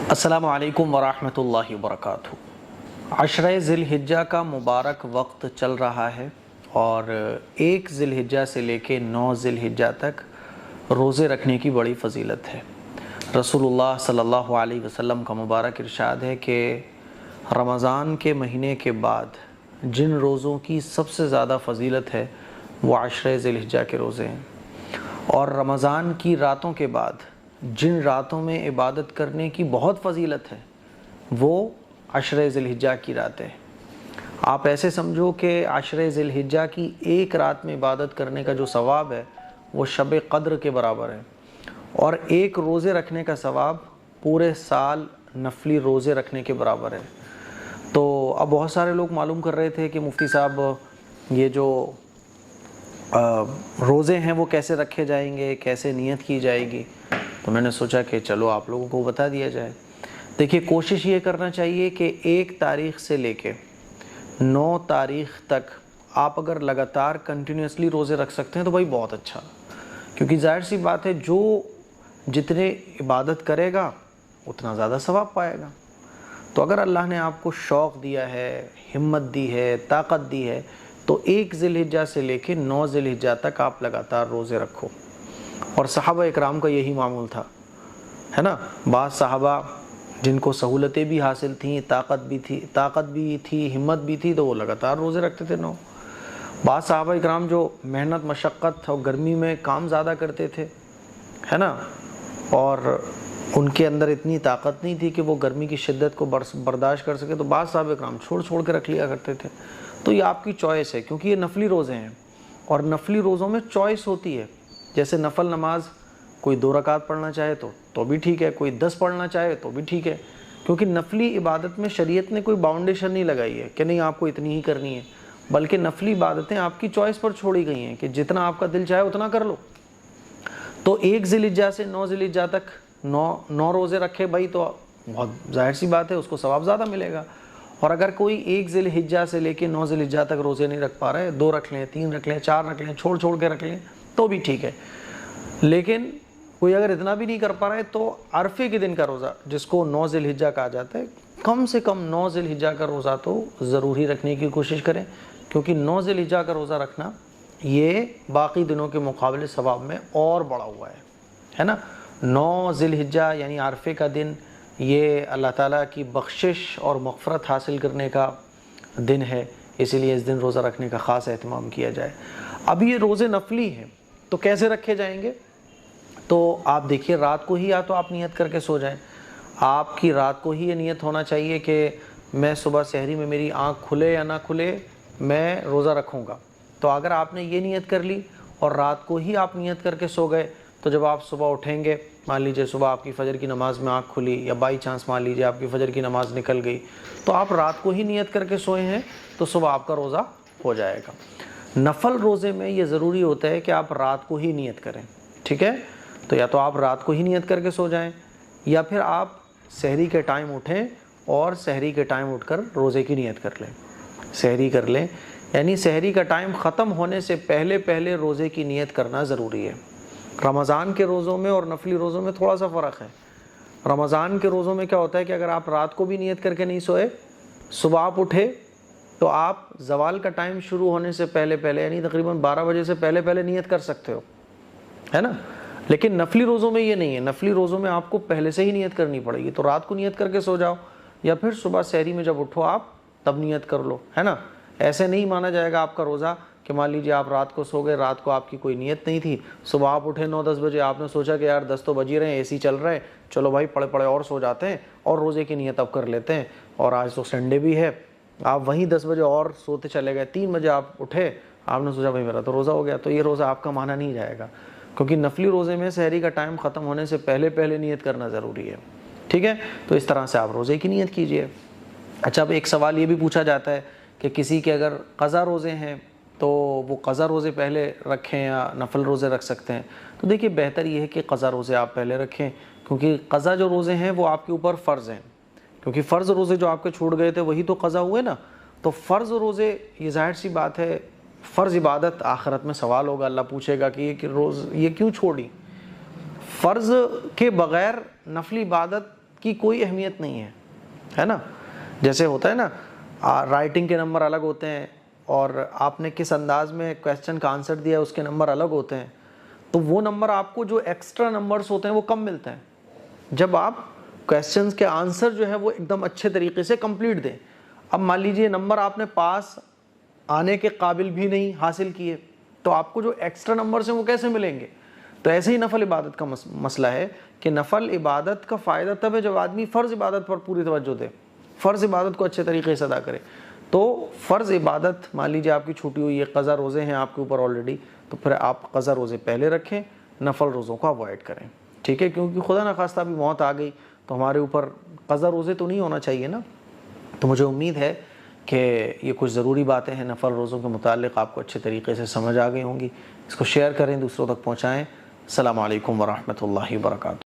السلام علیکم ورحمۃ اللہ وبرکاتہ۔ عشرہ ذی الحجہ کا مبارک وقت چل رہا ہے اور 1 ذی الحجہ سے لے کے 9 ذی الحجہ تک روزے رکھنے کی بڑی فضیلت ہے۔ رسول اللہ صلی اللہ علیہ وسلم کا مبارک ارشاد ہے کہ رمضان کے مہینے کے بعد جن روزوں کی سب سے زیادہ فضیلت ہے وہ عشرہ ذی الحجہ کے روزے ہیں، اور رمضان کی راتوں کے بعد جن راتوں میں عبادت کرنے کی بہت فضیلت ہے وہ عشرہ ذی الحجہ کی راتیں ہیں۔ آپ ایسے سمجھو کہ عشرہ ذی الحجہ کی ایک رات میں عبادت کرنے کا جو ثواب ہے وہ شب قدر کے برابر ہے، اور ایک روزے رکھنے کا ثواب پورے سال نفلی روزے رکھنے کے برابر ہے۔ تو اب بہت سارے لوگ معلوم کر رہے تھے کہ مفتی صاحب یہ جو روزے ہیں وہ کیسے رکھے جائیں گے، کیسے نیت کی جائے گی، تو میں نے سوچا کہ چلو آپ لوگوں کو بتا دیا جائے۔ دیکھیے، کوشش یہ کرنا چاہیے کہ 1 تاریخ سے لے کے 9 تاریخ تک آپ اگر لگاتار کنٹینیوسلی روزے رکھ سکتے ہیں تو بھائی بہت اچھا، کیونکہ ظاہر سی بات ہے جو جتنے عبادت کرے گا اتنا زیادہ ثواب پائے گا۔ تو اگر اللہ نے آپ کو شوق دیا ہے، ہمت دی ہے، طاقت دی ہے، تو 1 ذی الحجہ سے لے کے 9 ذی الحجہ تک آپ لگاتار روزے رکھو۔ اور صحابہ اکرام کا یہی معمول تھا، ہے نا۔ بعض صحابہ جن کو سہولتیں بھی حاصل تھیں، طاقت بھی تھی، ہمت بھی تھی، تو وہ لگاتار روزے رکھتے تھے 9۔ بعض صحابہ اکرام جو محنت مشقت اور گرمی میں کام زیادہ کرتے تھے، ہے نا، اور ان کے اندر اتنی طاقت نہیں تھی کہ وہ گرمی کی شدت کو برداشت کر سکے، تو بعض صحابہ اکرام چھوڑ کے رکھ لیا کرتے تھے۔ تو یہ آپ کی چوائس ہے، کیونکہ یہ نفلی روزے ہیں، اور نفلی روزوں میں چوائس ہوتی ہے۔ جیسے نفل نماز کوئی 2 رکعت پڑھنا چاہے تو بھی ٹھیک ہے، کوئی 10 پڑھنا چاہے تو بھی ٹھیک ہے، کیونکہ نفلی عبادت میں شریعت نے کوئی باؤنڈیشن نہیں لگائی ہے کہ نہیں آپ کو اتنی ہی کرنی ہے، بلکہ نفلی عبادتیں آپ کی چوائس پر چھوڑی گئی ہیں کہ جتنا آپ کا دل چاہے اتنا کر لو۔ تو 1 ذی الحجہ سے 9 ذی الحجہ تک 9 روزے رکھے بھائی، تو بہت ظاہر سی بات ہے اس کو ثواب زیادہ ملے گا۔ اور اگر کوئی 1 ذی الحجہ سے لے کے 9 ذی الحجہ تک روزے نہیں رکھ پا رہے، 2 رکھ لیں، 3 رکھ لیں، 4 رکھ لیں، چھوڑ کے رکھ لیں تو بھی ٹھیک ہے۔ لیکن کوئی اگر اتنا بھی نہیں کر پا رہا ہے تو عرفے کے دن کا روزہ، جس کو 9 ذی الحجہ کہا جاتا ہے، کم سے کم 9 ذی الحجہ کا روزہ تو ضروری رکھنے کی کوشش کریں، کیونکہ 9 ذی الحجہ کا روزہ رکھنا یہ باقی دنوں کے مقابلے ثواب میں اور بڑا ہوا ہے نا۔ 9 ذی الحجہ یعنی عرفے کا دن، یہ اللہ تعالیٰ کی بخشش اور مغفرت حاصل کرنے کا دن ہے، اسی لیے اس دن روزہ رکھنے کا خاص اہتمام کیا جائے۔ اب یہ روزے نفلی ہیں تو کیسے رکھے جائیں گے؟ تو آپ دیکھیے، رات کو ہی یا تو آپ نیت کر کے سو جائیں۔ آپ کی رات کو ہی یہ نیت ہونا چاہیے کہ میں صبح سحری میں میری آنکھ کھلے یا نہ کھلے میں روزہ رکھوں گا۔ تو اگر آپ نے یہ نیت کر لی اور رات کو ہی آپ نیت کر کے سو گئے، تو جب آپ صبح اٹھیں گے، مان لیجئے صبح آپ کی فجر کی نماز میں آنکھ کھلی، یا بائی چانس مان لیجئے آپ کی فجر کی نماز نکل گئی، تو آپ رات کو ہی نیت کر کے سوئے ہیں تو صبح آپ کا روزہ ہو جائے گا۔ نفل روزے میں یہ ضروری ہوتا ہے کہ آپ رات کو ہی نیت کریں، ٹھیک ہے؟ تو یا تو آپ رات کو ہی نیت کر کے سو جائیں، یا پھر آپ سحری کے ٹائم اٹھیں اور سحری کے ٹائم اٹھ کر روزے کی نیت کر لیں، سحری کر لیں، یعنی سحری کا ٹائم ختم ہونے سے پہلے روزے کی نیت کرنا ضروری ہے۔ رمضان کے روزوں میں اور نفلی روزوں میں تھوڑا سا فرق ہے۔ رمضان کے روزوں میں کیا ہوتا ہے کہ اگر آپ رات کو بھی نیت کر کے نہیں سوئے، صبح آپ اٹھے تو آپ زوال کا ٹائم شروع ہونے سے پہلے یعنی تقریباً 12 بجے سے پہلے نیت کر سکتے ہو، ہے نا۔ لیکن نفلی روزوں میں یہ نہیں ہے، نفلی روزوں میں آپ کو پہلے سے ہی نیت کرنی پڑے گی۔ تو رات کو نیت کر کے سو جاؤ، یا پھر صبح سحری میں جب اٹھو آپ تب نیت کر لو، ہے نا۔ ایسے نہیں مانا جائے گا آپ کا روزہ کہ مان لیجیے آپ رات کو سو گئے، رات کو آپ کی کوئی نیت نہیں تھی، صبح آپ اٹھے 9-10 بجے، آپ نے سوچا کہ یار 10 تو بج ہی رہے ہیں، اے سی چل رہے ہیں، چلو بھائی پڑے اور سو جاتے ہیں اور روزے کی نیت اب کر لیتے ہیں، اور آج تو سنڈے بھی ہے، آپ وہیں 10 بجے اور سوتے چلے گئے، 3 بجے آپ اٹھے، آپ نے سوچا بھائی میرا تو روزہ ہو گیا، تو یہ روزہ آپ کا مانا نہیں جائے گا، کیونکہ نفلی روزے میں سحری کا ٹائم ختم ہونے سے پہلے نیت کرنا ضروری ہے، ٹھیک ہے۔ تو اس طرح سے آپ روزے کی نیت کیجئے۔ اچھا، اب ایک سوال یہ بھی پوچھا جاتا ہے کہ کسی کے اگر قضا روزے ہیں تو وہ قضا روزے پہلے رکھیں یا نفل روزے رکھ سکتے ہیں؟ تو دیکھیے، بہتر یہ ہے کہ قضا روزے آپ پہلے رکھیں، کیونکہ قضا جو روزے ہیں وہ آپ کے اوپر فرض ہیں، کیونکہ فرض روزے جو آپ کے چھوٹ گئے تھے وہی تو قضا ہوئے نا۔ تو فرض روزے، یہ ظاہر سی بات ہے، فرض عبادت آخرت میں سوال ہوگا، اللہ پوچھے گا کہ یہ کیوں چھوڑی۔ فرض کے بغیر نفلی عبادت کی کوئی اہمیت نہیں ہے نا. جیسے ہوتا ہے نا رائٹنگ کے نمبر الگ ہوتے ہیں اور آپ نے کس انداز میں کویسچن کا آنسر دیا اس کے نمبر الگ ہوتے ہیں. تو وہ نمبر آپ کو جو ایکسٹرا نمبرز ہوتے ہیں وہ کم ملتے ہیں جب آپ کویسچنز کے آنسر جو ہے وہ ایک دم اچھے طریقے سے کمپلیٹ دیں. اب مان لیجئے نمبر آپ نے پاس آنے کے قابل بھی نہیں حاصل کیے تو آپ کو جو ایکسٹرا نمبرز ہیں وہ کیسے ملیں گے؟ تو ایسے ہی نفل عبادت کا مسئلہ ہے کہ نفل عبادت کا فائدہ تب ہے جب آدمی فرض عبادت پر پوری توجہ دے، فرض عبادت کو اچھے طریقے سے ادا کرے. تو فرض عبادت مان لیجیے آپ کی چھوٹی ہوئی ہے، قضا روزے ہیں آپ کے اوپر آلریڈی، تو پھر آپ قضا روزے پہلے رکھیں، نفل روزوں کو اوائڈ کریں. ٹھیک ہے، کیونکہ خدا نخواستہ بھی موت آ گئی تو ہمارے اوپر قضا روزے تو نہیں ہونا چاہیے نا. تو مجھے امید ہے کہ یہ کچھ ضروری باتیں ہیں نفل روزوں کے متعلق آپ کو اچھے طریقے سے سمجھ آ گئی ہوں گی. اس کو شیئر کریں، دوسروں تک پہنچائیں. السلام علیکم ورحمۃ اللہ وبرکاتہ.